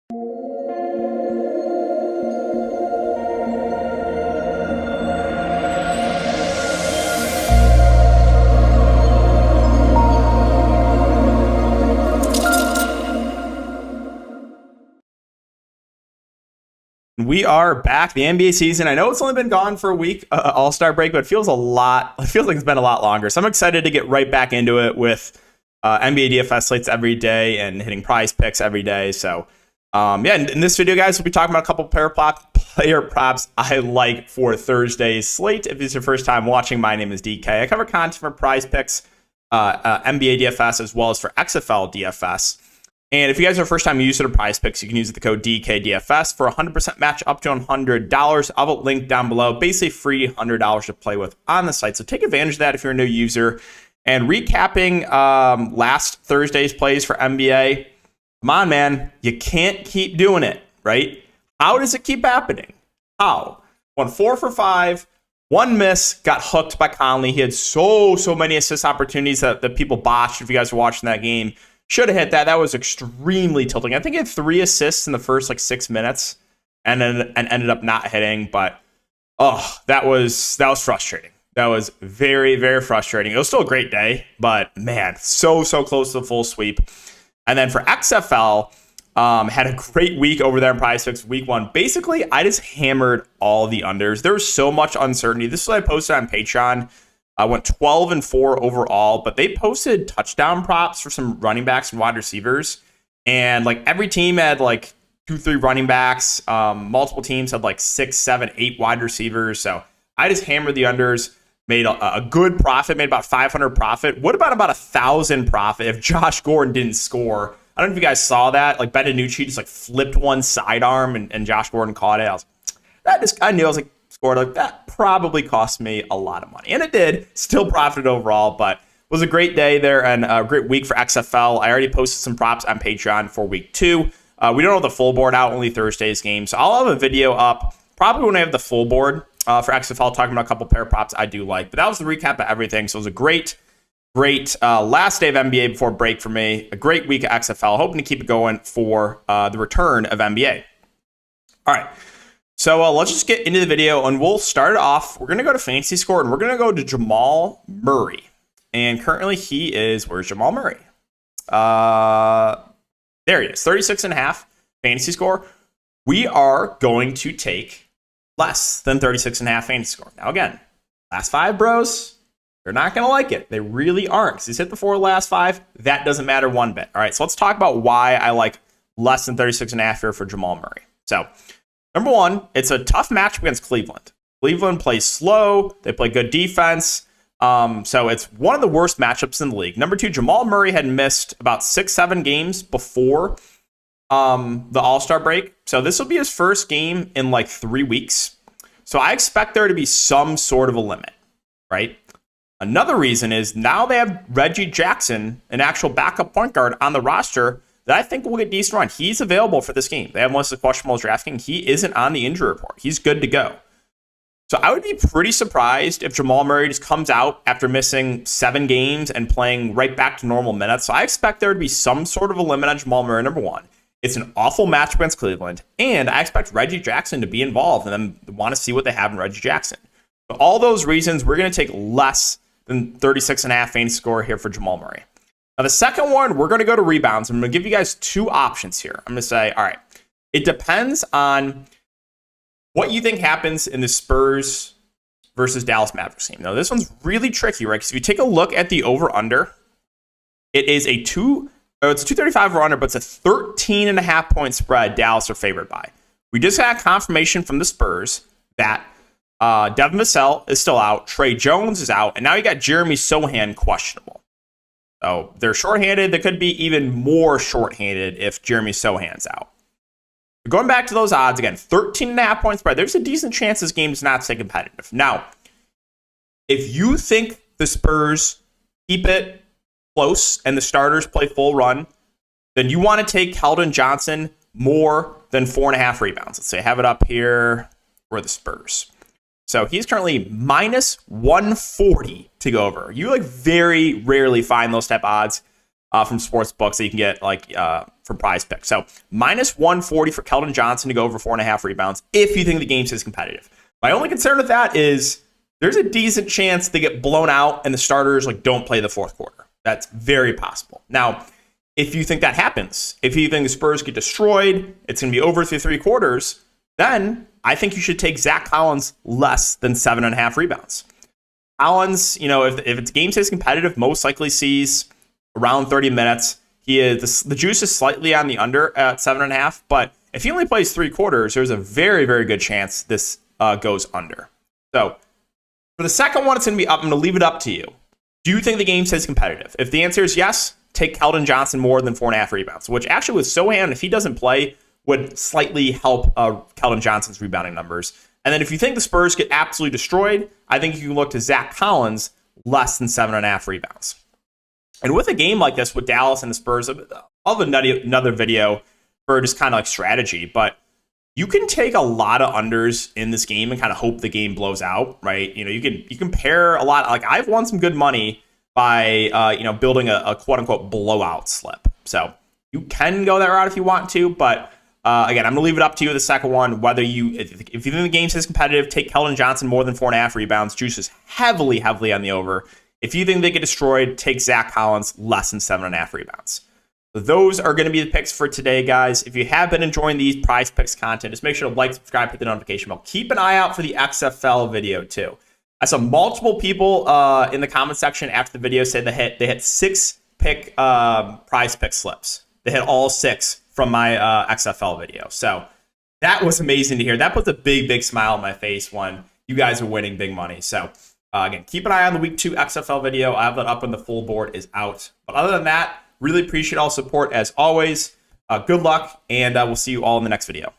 We are back. The NBA season. I know it's only been gone for a week, All-Star break, but it feels like it's been a lot longer. So I'm excited to get right back into it with NBA DFS slates every day and hitting Prizepicks every day. So in this video, guys, we'll be talking about a couple player props I like for Thursday's slate. If it's your first time watching, my name is DK. I cover content for Prizepicks, NBA DFS, as well as for XFL DFS. And if you guys are first time user to Prizepicks, you can use the code DKDFS for a 100% match up to $100. I'll have a link down below. Basically free $100 to play with on the site. So take advantage of that if you're a new user. And recapping last Thursday's plays for NBA. Come on, man. You can't keep doing it, right? How does it keep happening? How? Went 4 for 5. One miss, got hooked by Conley. He had so many assist opportunities that people botched if you guys were watching that game. Should have hit that. That was extremely tilting. I think he had 3 assists in the first 6 minutes and ended up not hitting. But that was frustrating. That was very, very frustrating. It was still a great day, but man, so close to the full sweep. And then for XFL, had a great week over there in Prizepicks week 1. Basically, I just hammered all the unders. There was so much uncertainty. This is what I posted on Patreon. I went 12-4 overall, but they posted touchdown props for some running backs and wide receivers. And every team had 2-3 running backs. Multiple teams had 6, 7, 8 wide receivers. So I just hammered the unders, made a good profit, made about 500 profit. What about 1,000 profit if Josh Gordon didn't score? I don't know if you guys saw that. Benanucci just flipped one sidearm and Josh Gordon caught it. I knew. I was scored. That probably cost me a lot of money. And it did. Still profited overall, but it was a great day there and a great week for XFL. I already posted some props on Patreon for week 2. We don't have the full board out, only Thursday's game. So I'll have a video up probably when I have the full board for XFL, talking about a couple pair props I do like. But that was the recap of everything. So it was a great last day of NBA before break for me. A great week of XFL. Hoping to keep it going for the return of NBA. All right. So let's just get into the video, and we'll start it off. We're going to go to Fantasy Score, and we're going to go to Jamal Murray. And currently he is, where's Jamal Murray? There he is, 36.5 Fantasy Score. We are going to take less than 36.5 Fantasy Score. Now again, last 5 bros, they're not going to like it. They really aren't, because he's hit the 4 last 5. That doesn't matter one bit. All right, so let's talk about why I like less than 36.5 here for Jamal Murray. So, number 1, it's a tough matchup against Cleveland. Cleveland plays slow. They play good defense. So it's one of the worst matchups in the league. Number 2, Jamal Murray had missed about 6-7 games before the All-Star break. So this will be his first game in 3 weeks. So I expect there to be some sort of a limit, right? Another reason is now they have Reggie Jackson, an actual backup point guard on the roster, that I think will get decent run. He's available for this game. They have Melissa questionable drafting. He isn't on the injury report. He's good to go. So I would be pretty surprised if Jamal Murray just comes out after missing 7 games and playing right back to normal minutes. So I expect there to be some sort of a limit on Jamal Murray, number 1. It's an awful match against Cleveland. And I expect Reggie Jackson to be involved and then want to see what they have in Reggie Jackson. For all those reasons, we're going to take less than 36.5 fantasy score here for Jamal Murray. Now, the second one, we're going to go to rebounds. I'm going to give you guys 2 options here. I'm going to say, all right, it depends on what you think happens in the Spurs versus Dallas Mavericks game. Now, this one's really tricky, right? Because if you take a look at the over-under, it is it's a 235 over-under, but it's a 13.5 point spread Dallas are favored by. We just got confirmation from the Spurs that Devin Vassell is still out, Trey Jones is out, and now you got Jeremy Sohan questionable. So they're shorthanded. They could be even more shorthanded if Jeremy Sohan's out. But going back to those odds, again, 13.5 point spread. There's a decent chance this game does not stay competitive. Now, if you think the Spurs keep it close and the starters play full run, then you want to take Keldon Johnson more than 4.5 rebounds. Let's say I have it up here for the Spurs. So he's currently minus 140 to go over. You very rarely find those type odds. from sports books that you can get like from Prizepicks. So minus 140 for Keldon Johnson to go over 4.5 rebounds if you think the game stays competitive. My only concern with that is there's a decent chance they get blown out and the starters like don't play the fourth quarter. That's very possible. Now, if you think that happens, if you think the Spurs get destroyed, it's going to be over through 3 quarters, then I think you should take Zach Collins less than 7.5 rebounds. Collins, if it's game stays competitive, most likely sees around 30 minutes. The juice is slightly on the under at 7.5, but if he only plays 3 quarters, there's a very, very good chance this goes under. So for the second one, it's going to be up. I'm going to leave it up to you. Do you think the game stays competitive? If the answer is yes, take Keldon Johnson more than 4.5 rebounds, which actually with Sohan, if he doesn't play, would slightly help Keldon Johnson's rebounding numbers. And then if you think the Spurs get absolutely destroyed, I think you can look to Zach Collins less than 7.5 rebounds. And with a game like this with Dallas and the Spurs, I'll have another video for just kind of like strategy, but you can take a lot of unders in this game and kind of hope the game blows out, right? You can pair a lot. Like I've won some good money by building a quote unquote blowout slip. So you can go that route if you want to, but again, I'm gonna leave it up to you. The second one, whether if you think the game is competitive, take Keldon Johnson more than 4.5 rebounds. Juice is heavily on the over. If you think they get destroyed, take Zach Collins less than 7.5 rebounds. So those are going to be the picks for today, guys. If you have been enjoying these Prizepicks content, just make sure to like, subscribe, hit the notification bell. Keep an eye out for the XFL video too. I saw multiple people in the comment section after the video said they hit 6 pick Prizepicks slips. They hit all 6 from my XFL video. So that was amazing to hear. That puts a big smile on my face when you guys are winning big money. So again, keep an eye on the week 2 XFL video. I have that up when the full board is out. But other than that, really appreciate all support as always. Good luck, and we'll see you all in the next video.